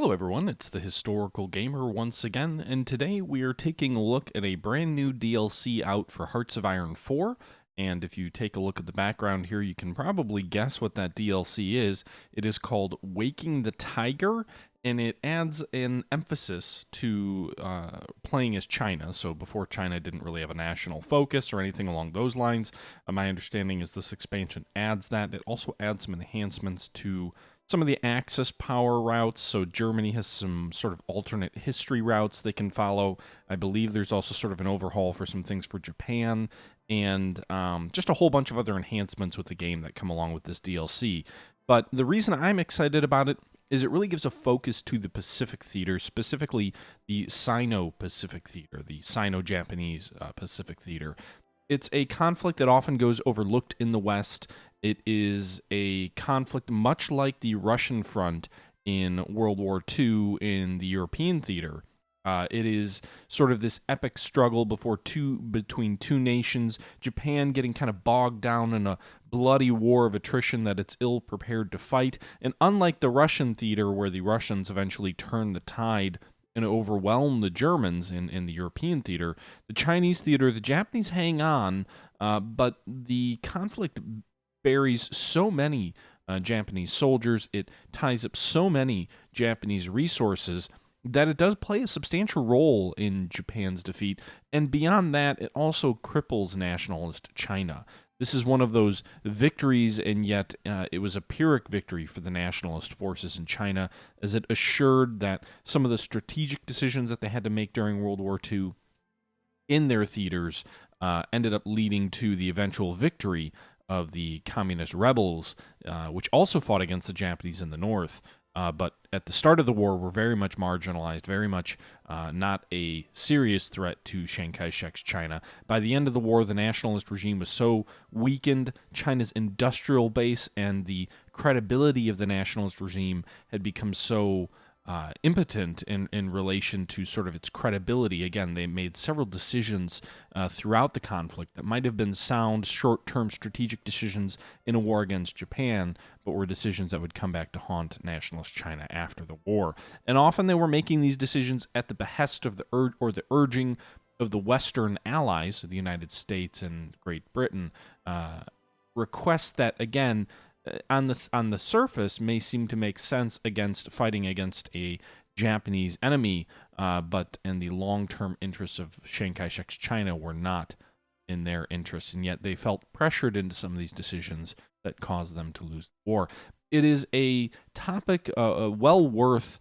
Hello, everyone. It's the Historical Gamer once again, and today we are taking a look at a brand new DLC out for Hearts of Iron 4. And if you take a look at the background here, you can probably guess what that DLC is. It is called Waking the Tiger, and it adds an emphasis to playing as China. So before, China didn't really have a national focus or anything along those lines. My understanding is this expansion adds that. It also adds some enhancements to some of the Axis power routes. So Germany has some sort of alternate history routes they can follow. I believe there's also sort of an overhaul for some things for Japan, and just a whole bunch of other enhancements with the game that come along with this DLC. But the reason I'm excited about it is it really gives a focus to the Pacific Theater, specifically the Sino-Pacific Theater, the Sino-Japanese Pacific Theater. It's a conflict that often goes overlooked in the West. It is a conflict much like the Russian front in World War II in the European theater. It is sort of this epic struggle between two nations, Japan getting kind of bogged down in a bloody war of attrition that it's ill prepared to fight. And unlike the Russian theater, where the Russians eventually turn the tide and overwhelm the Germans in the European theater, the Chinese theater, the Japanese hang on, but the conflict buries so many Japanese soldiers, it ties up so many Japanese resources that it does play a substantial role in Japan's defeat. And beyond that, it also cripples Nationalist China. This is one of those victories, and yet it was a Pyrrhic victory for the nationalist forces in China, as it assured that some of the strategic decisions that they had to make during World War II in their theaters ended up leading to the eventual victory of the communist rebels, which also fought against the Japanese in the north. But at the start of the war, were very much marginalized, very much not a serious threat to Chiang Kai-shek's China. By the end of the war, the nationalist regime was so weakened, China's industrial base and the credibility of the nationalist regime had become so impotent in relation to sort of its credibility. Again, they made several decisions throughout the conflict that might have been sound, short-term strategic decisions in a war against Japan, but were decisions that would come back to haunt nationalist China after the war. And often they were making these decisions at the behest of the urging of the Western allies, the United States and Great Britain, requests that, again, on the surface may seem to make sense against fighting against a Japanese enemy, but in the long-term interests of Chiang Kai-shek's China were not in their interests, and yet they felt pressured into some of these decisions that caused them to lose the war. It is a topic well worth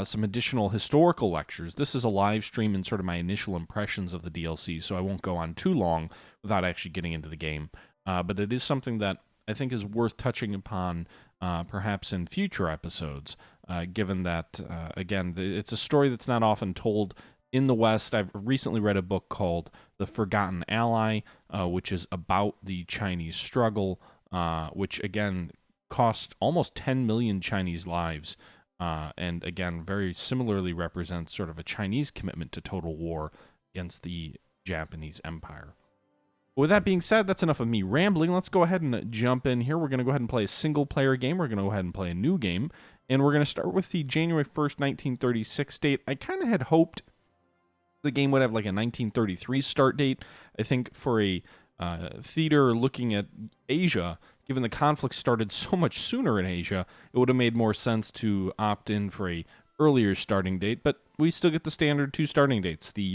some additional historical lectures. This is a live stream and sort of my initial impressions of the DLC, so I won't go on too long without actually getting into the game. But it is something that I think is worth touching upon perhaps in future episodes, given that, again, it's a story that's not often told in the West. I've recently read a book called The Forgotten Ally, which is about the Chinese struggle, which, again, cost almost 10 million Chinese lives, and, again, very similarly represents sort of a Chinese commitment to total war against the Japanese Empire. With that being said, that's enough of me rambling. Let's go ahead and jump in here. We're going to go ahead and play a single-player game. We're going to go ahead and play a new game. And we're going to start with the January 1st, 1936 date. I kind of had hoped the game would have like a 1933 start date. I think for a theater looking at Asia, given the conflict started so much sooner in Asia, it would have made more sense to opt in for a earlier starting date, but we still get the standard two starting dates: the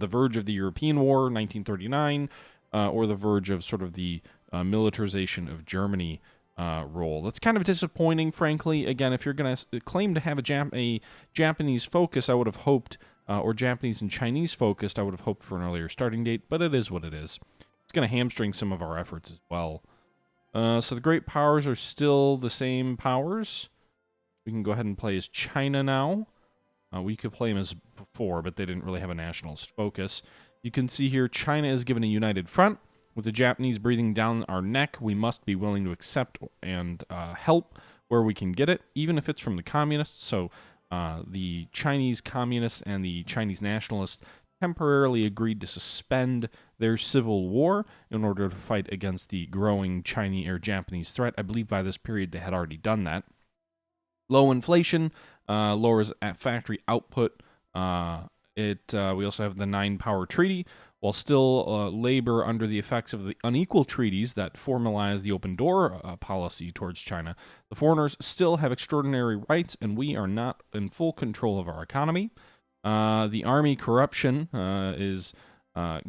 verge of the European War, 1939, or the verge of sort of the militarization of Germany role. That's kind of disappointing, frankly. Again, if you're going to claim to have a Japanese focus, I would have hoped, or Japanese and Chinese focused, I would have hoped for an earlier starting date, but it is what it is. It's going to hamstring some of our efforts as well. So the great powers are still the same powers. We can go ahead and play as China now. We could play them as before, but they didn't really have a nationalist focus. You can see here China is given a united front. With the Japanese breathing down our neck, we must be willing to accept and help where we can get it, even if it's from the communists. So the Chinese communists and the Chinese nationalists temporarily agreed to suspend their civil war in order to fight against the growing Chinese or Japanese threat. I believe by this period they had already done that. Low inflation lowers at factory output. We also have the 9-power treaty. While still labor under the effects of the unequal treaties that formalize the open door policy towards China, the foreigners still have extraordinary rights, and we are not in full control of our economy. The army corruption is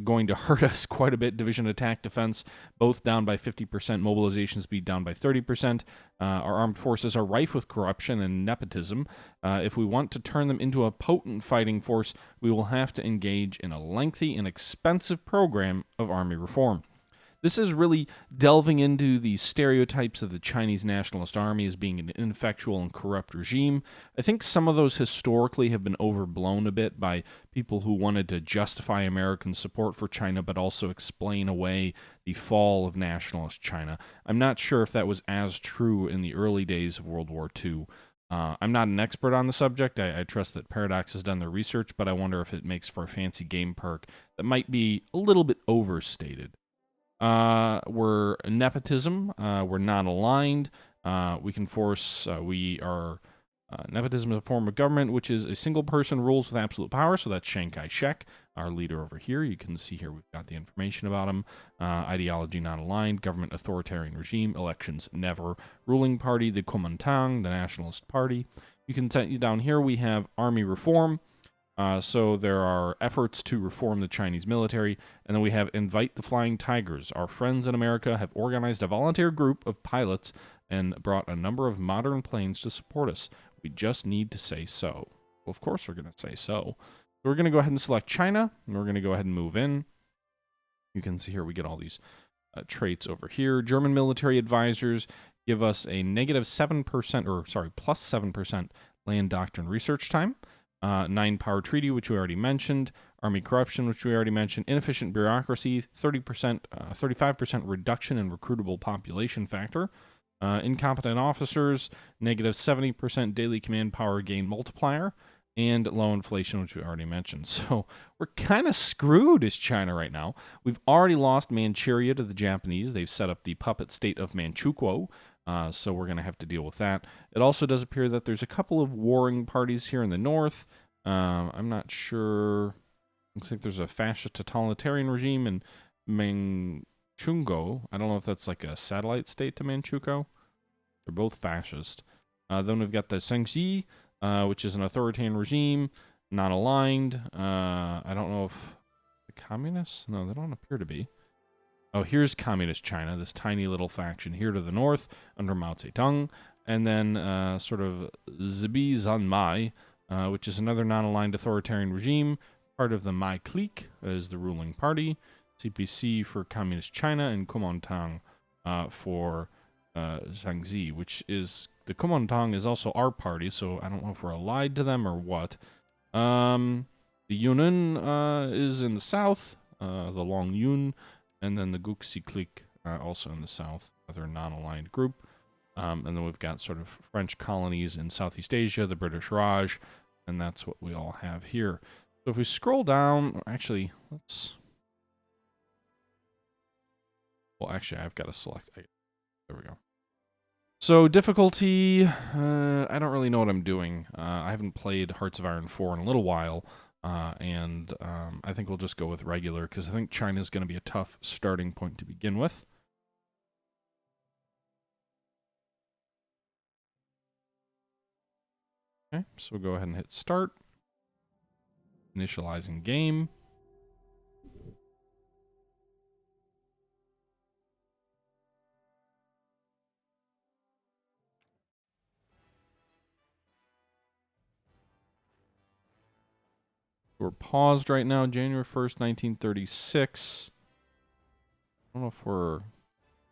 going to hurt us quite a bit. Division attack defense, both down by 50%, mobilization speed down by 30%. Our armed forces are rife with corruption and nepotism. If we want to turn them into a potent fighting force, we will have to engage in a lengthy and expensive program of army reform. This is really delving into the stereotypes of the Chinese Nationalist Army as being an ineffectual and corrupt regime. I think some of those historically have been overblown a bit by people who wanted to justify American support for China but also explain away the fall of Nationalist China. I'm not sure if that was as true in the early days of World War II. I'm not an expert on the subject. I trust that Paradox has done their research, but I wonder if it makes for a fancy game perk that might be a little bit overstated. We're nepotism. We're not aligned. We can force. We are nepotism is a form of government, which is a single person rules with absolute power. So that's Chiang Kai-shek, our leader over here. You can see here we've got the information about him. Ideology not aligned. Government authoritarian regime. Elections never. Ruling party the Kuomintang, the Nationalist Party. You can see down here we have army reform. So there are efforts to reform the Chinese military, and then we have Invite the Flying Tigers. Our friends in America have organized a volunteer group of pilots and brought a number of modern planes to support us. We just need to say so. Well, of course we're going to say so. So we're going to go ahead and select China, and we're going to go ahead and move in. You can see here we get all these traits over here. German military advisors give us a plus 7% land doctrine research time. 9-power treaty, which we already mentioned. Army corruption, which we already mentioned. Inefficient bureaucracy, 35% reduction in recruitable population factor. Incompetent officers, negative 70% daily command power gain multiplier. And low inflation, which we already mentioned. So we're kind of screwed as China right now. We've already lost Manchuria to the Japanese. They've set up the puppet state of Manchukuo. So we're going to have to deal with that. It also does appear that there's a couple of warring parties here in the north. I'm not sure. Looks like there's a fascist totalitarian regime in Manchukuo. I don't know if that's like a satellite state to Manchukuo. They're both fascist. Then we've got the Shangxi, which is an authoritarian regime, not aligned. I don't know if the communists? No, they don't appear to be. Oh, here's Communist China, this tiny little faction here to the north under Mao Zedong. And then sort of Zibi Zanmai, which is another non-aligned authoritarian regime. Part of the Mai clique is the ruling party. CPC for Communist China and Kuomintang for Shaanxi, which is... The Kuomintang is also our party, so I don't know if we're allied to them or what. The Yunnan is in the south, the Long Yun. And then the Guxi clique also in the south, other non-aligned group. And then we've got sort of French colonies in Southeast Asia, the British Raj, and that's what we all have here. So if we scroll down, actually, I've got to select. There we go. So difficulty, I don't really know what I'm doing. I haven't played Hearts of Iron 4 in a little while. And I think we'll just go with regular because I think China's going to be a tough starting point to begin with. Okay, so we'll go ahead and hit start. Initializing game. We're paused right now, January 1st, 1936. I don't know if we're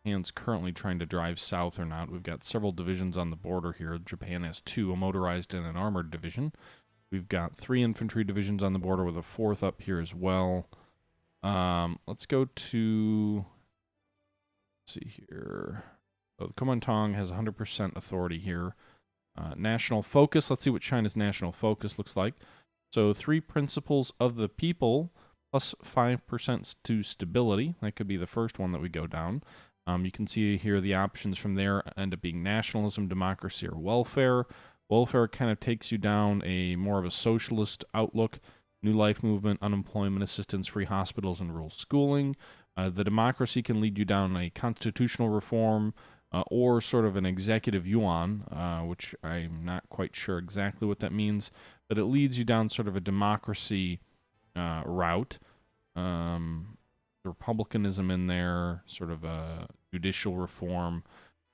hands currently trying to drive south or not. We've got several divisions on the border here. Japan has 2, a motorized and an armored division. We've got 3 infantry divisions on the border with a 4th up here as well. Let's go to... Let's see here. So the Kuomintang has 100% authority here. National focus. Let's see what China's national focus looks like. So 3 principles of the people plus 5% to stability. That could be the first one that we go down. You can see here the options from there end up being nationalism, democracy, or welfare. Welfare kind of takes you down a more of a socialist outlook. New life movement, unemployment assistance, free hospitals, and rural schooling. The democracy can lead you down a constitutional reform or sort of an executive yuan, which I'm not quite sure exactly what that means, but it leads you down sort of a democracy route. Republicanism in there, sort of a judicial reform.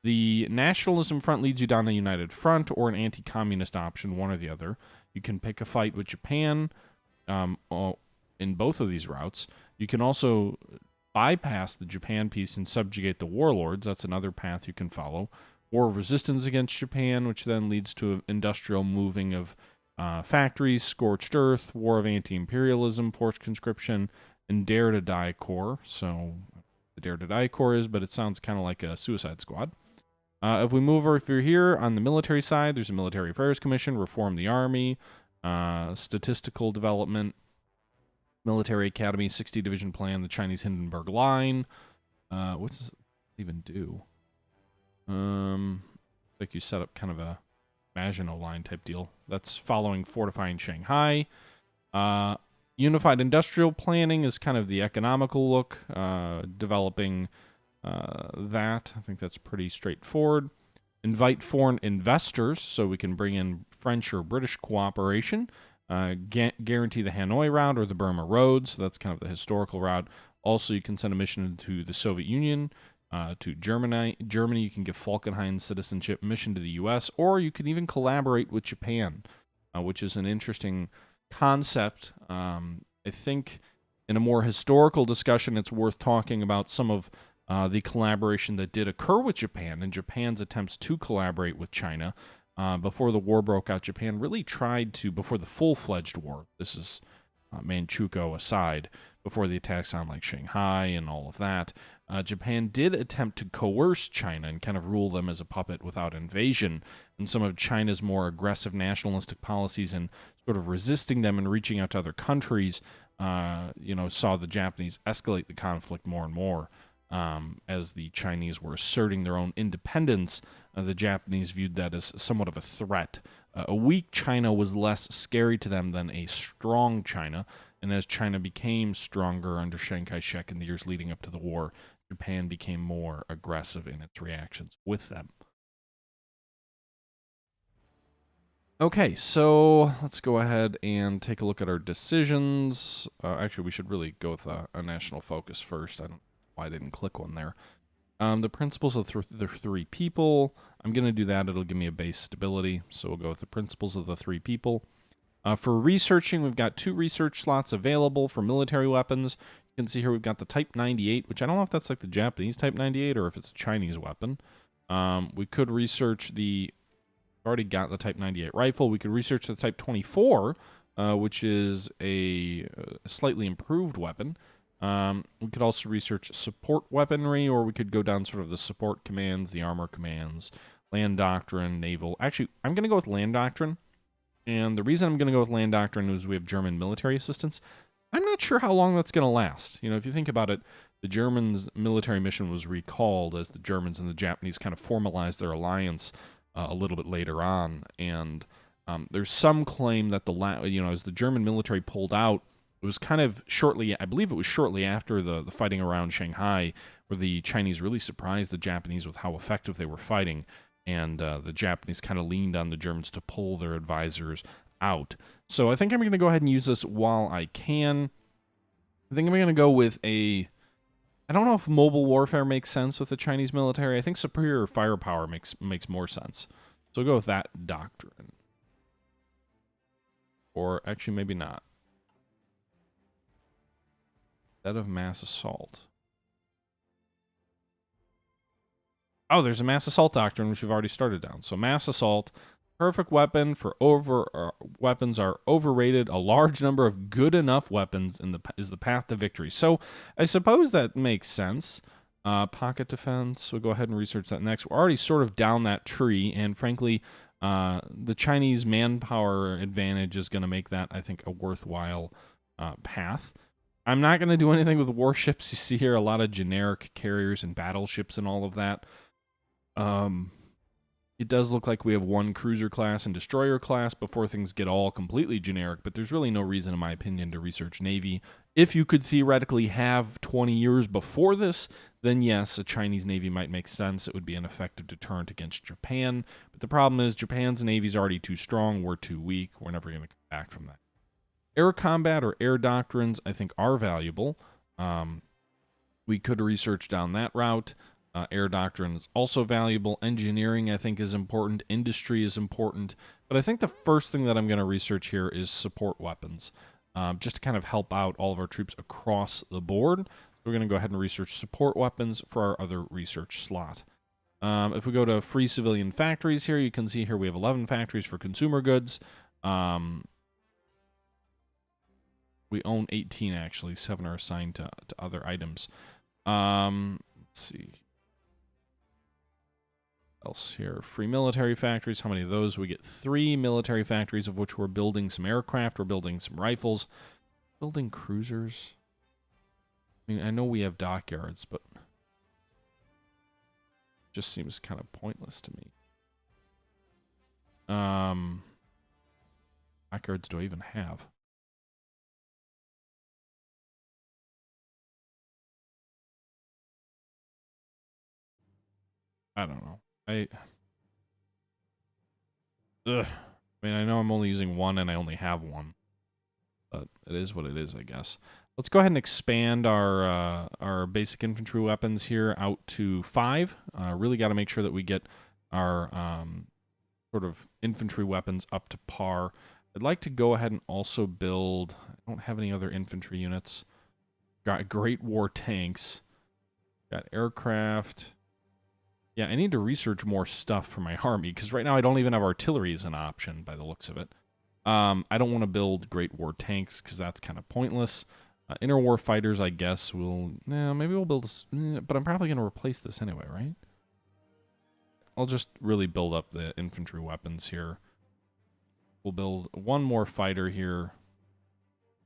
The nationalism front leads you down a united front or an anti-communist option, one or the other. You can pick a fight with Japan in both of these routes. You can also bypass the Japan piece and subjugate the warlords. That's another path you can follow. War of resistance against Japan, which then leads to an industrial moving of factories, scorched earth, war of anti-imperialism, forced conscription, and Dare to Die Corps. So the Dare to Die Corps is, but it sounds kind of like a Suicide Squad. If we move over through here on the military side, there's a Military Affairs Commission, reform the Army, statistical development, military academy, 60 division plan, the Chinese Hindenburg Line. What does it even do? Like you set up kind of a Maginot Line type deal. That's following fortifying Shanghai. Unified industrial planning is kind of the economical look, developing that. I think that's pretty straightforward. Invite foreign investors so we can bring in French or British cooperation. Guarantee the Hanoi route or the Burma Road, so that's kind of the historical route. Also, you can send a mission to the Soviet Union, to Germany. You can give Falkenhayn citizenship, mission to the U.S., or you can even collaborate with Japan, which is an interesting concept. I think in a more historical discussion, it's worth talking about some of the collaboration that did occur with Japan and Japan's attempts to collaborate with China. Before the war broke out, Japan really tried to, before the full-fledged war, this is Manchukuo aside, before the attacks on like Shanghai and all of that, Japan did attempt to coerce China and kind of rule them as a puppet without invasion. And some of China's more aggressive nationalistic policies and sort of resisting them and reaching out to other countries, saw the Japanese escalate the conflict more and more. As the Chinese were asserting their own independence, the Japanese viewed that as somewhat of a threat. A weak China was less scary to them than a strong China, and as China became stronger under Chiang Kai-shek in the years leading up to the war, Japan became more aggressive in its reactions with them. Okay, so let's go ahead and take a look at our decisions. Actually, we should really go with a national focus first. I don't know why I didn't click one there. The principles of the three people. I'm going to do that. It'll give me a base stability. So we'll go with the principles of the three people. For researching, we've got 2 research slots available for military weapons. You can see here we've got the Type 98, which I don't know if that's like the Japanese Type 98 or if it's a Chinese weapon. We could research the... already got the Type 98 rifle. We could research the Type 24, which is a slightly improved weapon. We could also research support weaponry, or we could go down sort of the support commands, the armor commands, land doctrine, naval. Actually, I'm going to go with land doctrine. And the reason I'm going to go with land doctrine is we have German military assistance. I'm not sure how long that's going to last. You know, if you think about it, the Germans' military mission was recalled as the Germans and the Japanese kind of formalized their alliance a little bit later on. And there's some claim that as the German military pulled out, it was kind of shortly, I believe it was shortly after the fighting around Shanghai, where the Chinese really surprised the Japanese with how effective they were fighting. And the Japanese kind of leaned on the Germans to pull their advisors out. So I think I'm going to go ahead and use this while I can. I think I'm going to go with I don't know if mobile warfare makes sense with the Chinese military. I think superior firepower makes more sense. So we'll go with that doctrine. Or actually maybe not. That of mass assault. Oh, there's a mass assault doctrine, which we've already started down. So mass assault, perfect weapon for weapons are overrated. A large number of good enough weapons is the path to victory. So I suppose that makes sense. Pocket defense, we'll go ahead and research that next. We're already sort of down that tree, and frankly, the Chinese manpower advantage is going to make that, I think, a worthwhile path. I'm not going to do anything with warships. You see here a lot of generic carriers and battleships and all of that. It does look like we have one cruiser class and destroyer class before things get all completely generic, but there's really no reason, in my opinion, to research Navy. If you could theoretically have 20 years before this, then yes, a Chinese Navy might make sense. It would be an effective deterrent against Japan. But the problem is Japan's Navy is already too strong. We're too weak. We're never going to come back from that. Air combat or air doctrines, I think, are valuable. We could research down that route. Air doctrine is also valuable. Engineering, I think, is important. Industry is important. But I think the first thing that I'm going to research here is support weapons, just to kind of help out all of our troops across the board. We're going to go ahead and research support weapons for our other research slot. If we go to free civilian factories here, you can see here we have 11 factories for consumer goods. We own 18, actually. 7 are assigned to other items. Let's see. Else here? Free military factories. How many of those? We get 3 military factories, of which we're building some aircraft. We're building some rifles. Building cruisers. I mean, I know we have dockyards, but it just seems kind of pointless to me. Dockyards do I even have? I don't know. I mean, I know I'm only using 1 and I only have 1. But it is what it is, I guess. Let's go ahead and expand our basic infantry weapons here out to 5. Really got to make sure that we get our sort of infantry weapons up to par. I'd like to go ahead and also build... I don't have any other infantry units. Got Great War tanks. Got aircraft... Yeah, I need to research more stuff for my army, because right now I don't even have artillery as an option, by the looks of it. I don't want to build Great War tanks, because that's kind of pointless. Interwar fighters, I guess, maybe we'll build... but I'm probably going to replace this anyway, right? I'll just really build up the infantry weapons here. We'll build 1 more fighter here.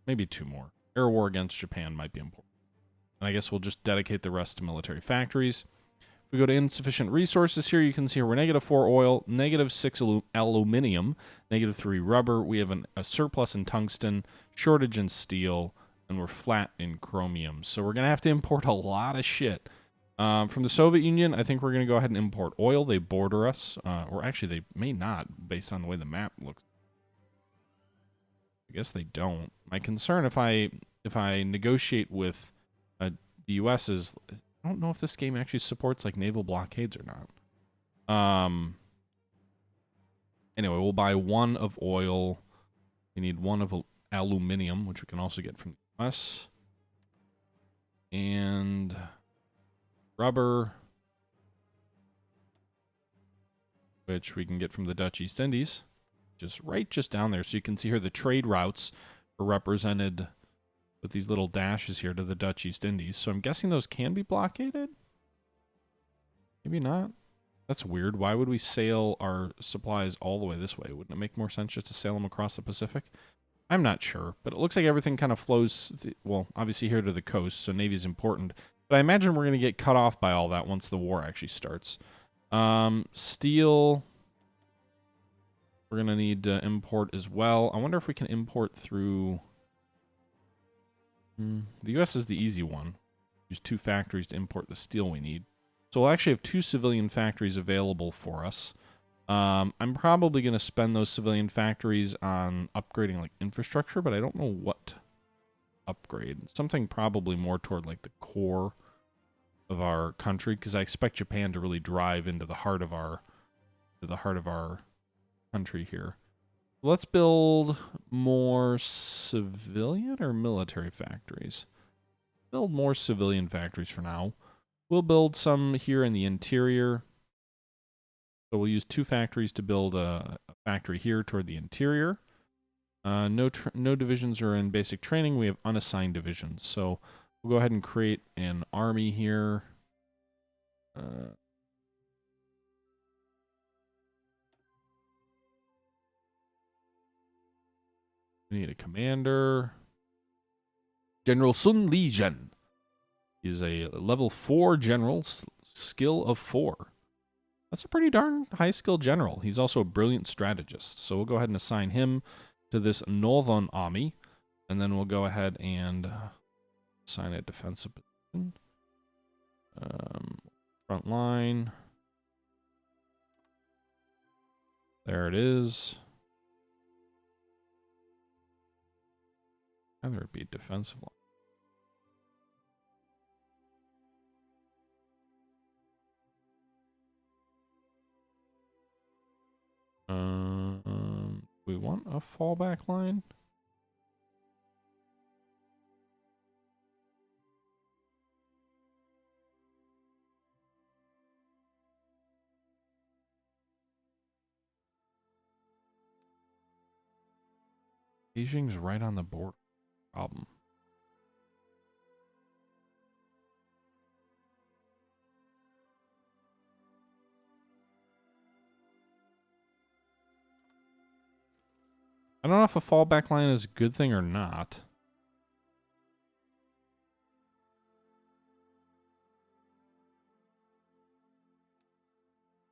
Maybe 2 more. Air war against Japan might be important. And I guess we'll just dedicate the rest to military factories. We go to insufficient resources here. You can see here we're -4 oil, -6 aluminum, -3 rubber. We have a surplus in tungsten, shortage in steel, and we're flat in chromium. So we're going to have to import a lot of shit. From the Soviet Union, I think we're going to go ahead and import oil. They border us. Or actually, they may not, based on the way the map looks. I guess they don't. My concern if I negotiate with the U.S. is... I don't know if this game actually supports like naval blockades or not. Anyway, we'll buy 1 of oil. We need 1 of aluminum, which we can also get from the US. And rubber, which we can get from the Dutch East Indies. Just down there. So you can see here the trade routes are represented with these little dashes here to the Dutch East Indies. So I'm guessing those can be blockaded? Maybe not. That's weird. Why would we sail our supplies all the way this way? Wouldn't it make more sense just to sail them across the Pacific? I'm not sure, but it looks like everything kind of flows, well, obviously here to the coast, so Navy's important. But I imagine we're going to get cut off by all that once the war actually starts. Steel, we're going to need to import as well. I wonder if we can import through... The U.S. is the easy one. Use 2 factories to import the steel we need. So we'll actually have 2 civilian factories available for us. I'm probably going to spend those civilian factories on upgrading like infrastructure, but I don't know what upgrade. Something probably more toward like the core of our country, because I expect Japan to really drive into the heart of our country here. Let's build more civilian or military factories. Build more civilian factories for now. We'll build some here in the interior. So we'll use 2 factories to build a factory here toward the interior. No divisions are in basic training. We have unassigned divisions. So we'll go ahead and create an army here. We need a commander. General Sun Li-Zhen is a level 4 general, skill of 4. That's a pretty darn high-skilled general. He's also a brilliant strategist. So we'll go ahead and assign him to this northern army. And then we'll go ahead and assign a defensive position. Front line. There it is. Either it be defensive line. We want a fallback line? Beijing's right on the border. Problem. I don't know if a fallback line is a good thing or not.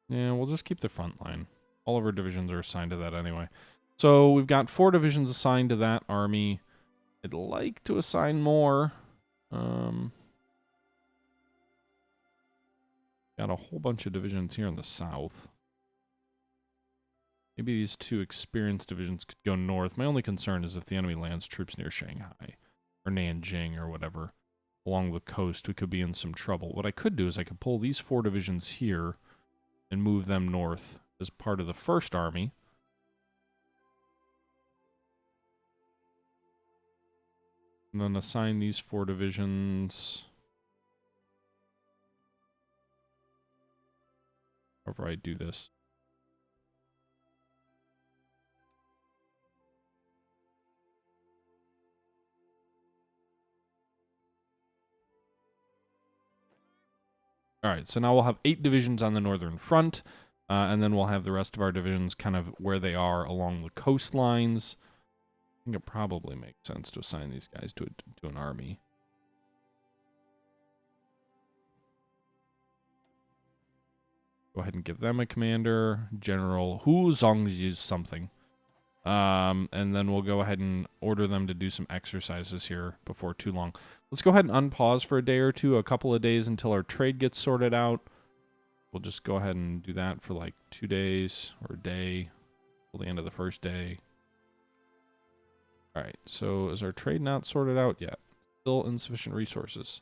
Yeah, we'll just keep the front line. All of our divisions are assigned to that anyway. So we've got 4 divisions assigned to that army. I'd like to assign more. Got a whole bunch of divisions here in the south. Maybe these 2 experienced divisions could go north. My only concern is if the enemy lands troops near Shanghai or Nanjing or whatever along the coast, we could be in some trouble. What I could do is I could pull these 4 divisions here and move them north as part of the first army. And then assign these 4 divisions. However I do this. All right, so now we'll have 8 divisions on the northern front, and then we'll have the rest of our divisions kind of where they are along the coastlines. I think it probably makes sense to assign these guys to an army. Go ahead and give them a commander, General Hu Zongji something. And then we'll go ahead and order them to do some exercises here before too long. Let's go ahead and unpause for a day or two, a couple of days until our trade gets sorted out. We'll just go ahead and do that for like 2 days or a day till the end of the first day. All right, so is our trade not sorted out yet? Still insufficient resources.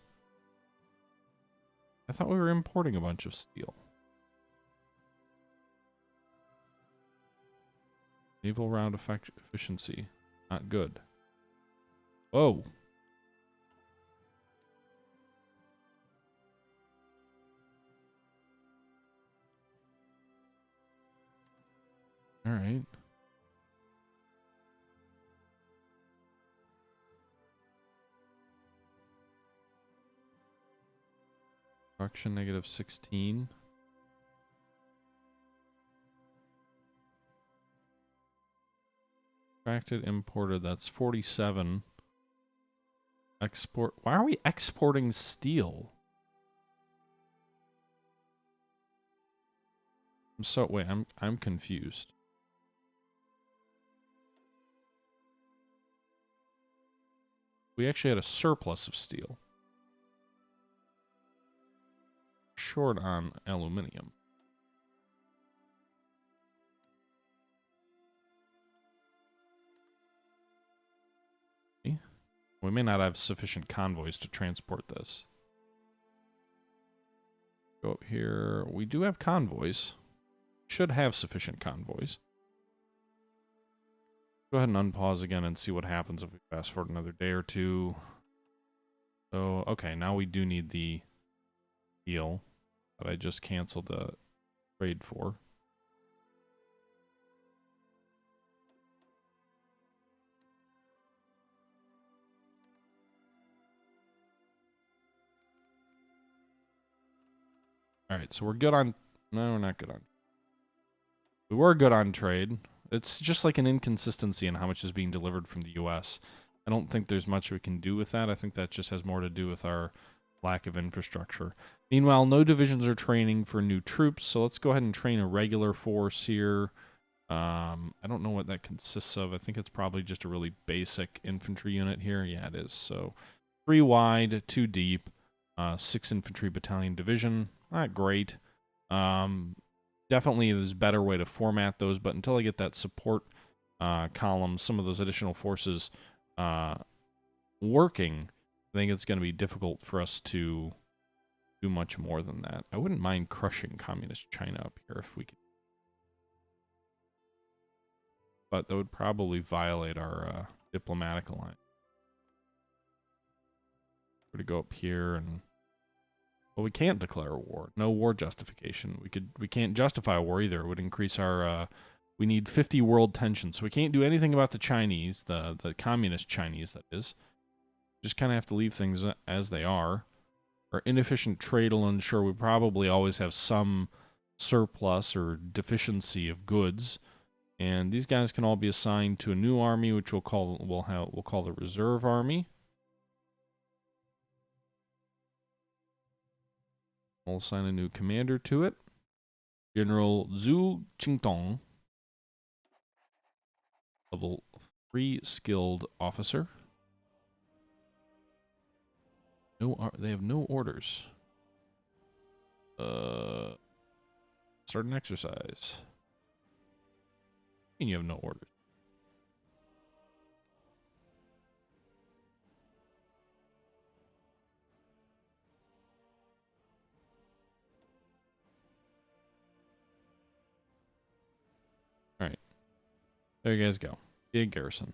I thought we were importing a bunch of steel. Naval round efficiency. Not good. Whoa. All right. Production negative 16. Extracted, imported, that's 47. Export. Why are we exporting steel? Wait, I'm confused. We actually had a surplus of steel. Short on aluminum. We may not have sufficient convoys to transport this. Go up here. We do have convoys. Should have sufficient convoys. Go ahead and unpause again and see what happens if we fast forward another day or two. So, okay, now we do need the deal that I just canceled the trade for. All right, so we're good on... No, we're not good on... We were good on trade. It's just like an inconsistency in how much is being delivered from the U.S. I don't think there's much we can do with that. I think that just has more to do with our lack of infrastructure. Meanwhile, no divisions are training for new troops, so let's go ahead and train a regular force here. I don't know what that consists of. I think it's probably just a really basic infantry unit here. Yeah, it is. So 3 wide, 2 deep, 6 infantry battalion division. Not great. Definitely there's a better way to format those, but until I get that support column, some of those additional forces working, I think it's going to be difficult for us to do much more than that. I wouldn't mind crushing Communist China up here if we could. But that would probably violate our diplomatic alliance. We're to go up here and... Well, we can't declare a war. No war justification. We can't justify a war either. It would increase our... we need 50 world tension, so we can't do anything about the Chinese, the communist Chinese, that is. Just kind of have to leave things as they are. Our inefficient trade will ensure we probably always have some surplus or deficiency of goods. And these guys can all be assigned to a new army, which we'll call the reserve army. We'll assign a new commander to it. General Zhu Qingtong. Level 3 skilled officer. They have no orders. Start an exercise. And you have no orders. Alright. There you guys go. Big garrison.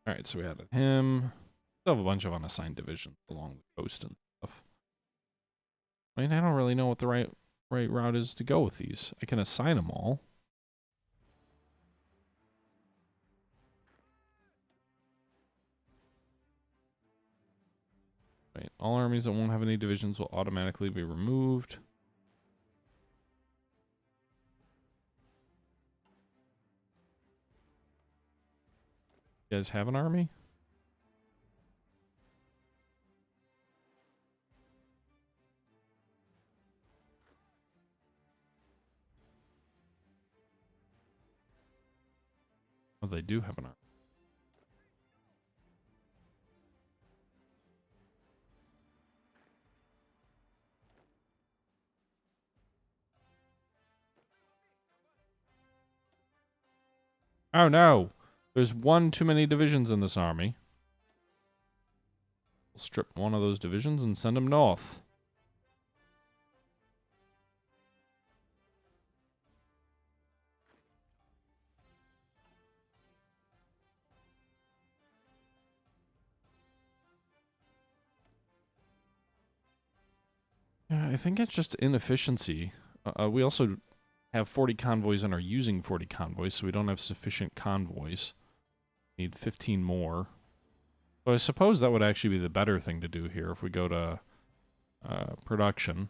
Alright, so we added him. Still have a bunch of unassigned divisions along the coast and stuff. I mean, I don't really know what the right route is to go with these. I can assign them all. Right, all armies that won't have any divisions will automatically be removed. You guys have an army? Oh, they do have an army. Oh no! There's one too many divisions in this army. We'll strip one of those divisions and send them north. Yeah, I think it's just inefficiency. We also have 40 convoys and are using 40 convoys, so we don't have sufficient convoys. Need 15 more. So I suppose that would actually be the better thing to do here if we go to production.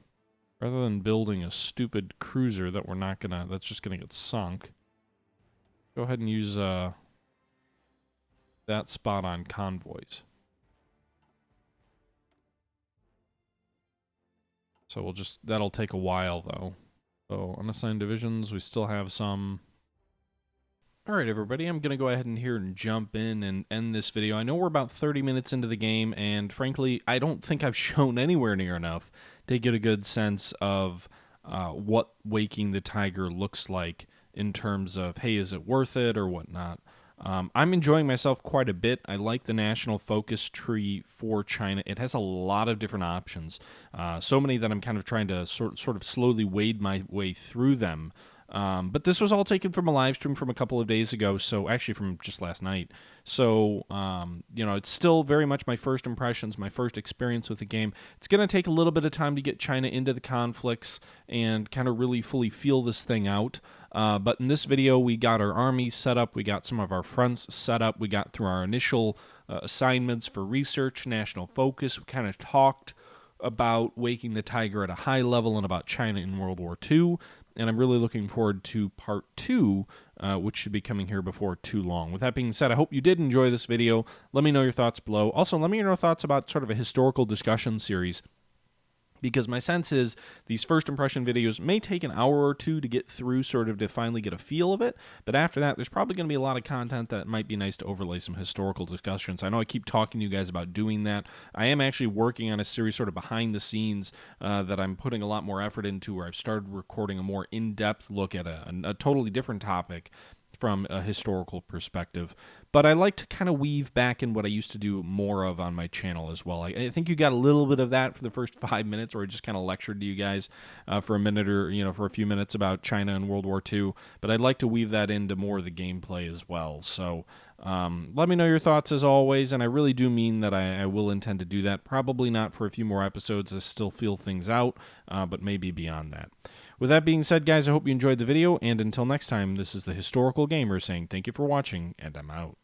Rather than building a stupid cruiser that we're not gonna, that's just gonna get sunk. Go ahead and use that spot on convoys. So we'll just, that'll take a while though. So unassigned divisions, we still have some. Alright everybody, I'm going to go ahead and here and jump in and end this video. I know we're about 30 minutes into the game, and frankly, I don't think I've shown anywhere near enough to get a good sense of what Waking the Tiger looks like in terms of, hey, is it worth it or whatnot. I'm enjoying myself quite a bit. I like the national focus tree for China. It has a lot of different options. So many that I'm kind of trying to sort of slowly wade my way through them. But this was all taken from a live stream from a couple of days ago, so actually from just last night. So, you know, it's still very much my first impressions, my first experience with the game. It's going to take a little bit of time to get China into the conflicts and kind of really fully feel this thing out. But in this video, we got our army set up, we got some of our fronts set up, we got through our initial assignments for research, national focus, we kind of talked about Waking the Tiger at a High Level and about China in World War II. And I'm really looking forward to part 2, which should be coming here before too long. With that being said, I hope you did enjoy this video. Let me know your thoughts below. Also, let me know your thoughts about sort of a historical discussion series, because my sense is these first impression videos may take an hour or two to get through, sort of to finally get a feel of it. But after that, there's probably going to be a lot of content that might be nice to overlay some historical discussions. I know I keep talking to you guys about doing that. I am actually working on a series sort of behind the scenes that I'm putting a lot more effort into, where I've started recording a more in-depth look at a totally different topic from a historical perspective. But I like to kind of weave back in what I used to do more of on my channel as well. I think you got a little bit of that for the first 5 minutes, where I just kind of lectured to you guys for a minute, or for a few minutes, about China and World War II. But I'd like to weave that into more of the gameplay as well. So let me know your thoughts as always, and I really do mean that I will intend to do that. Probably not for a few more episodes. I still feel things out, but maybe beyond that. With that being said, guys, I hope you enjoyed the video, and until next time, this is the Historical Gamer saying thank you for watching, and I'm out.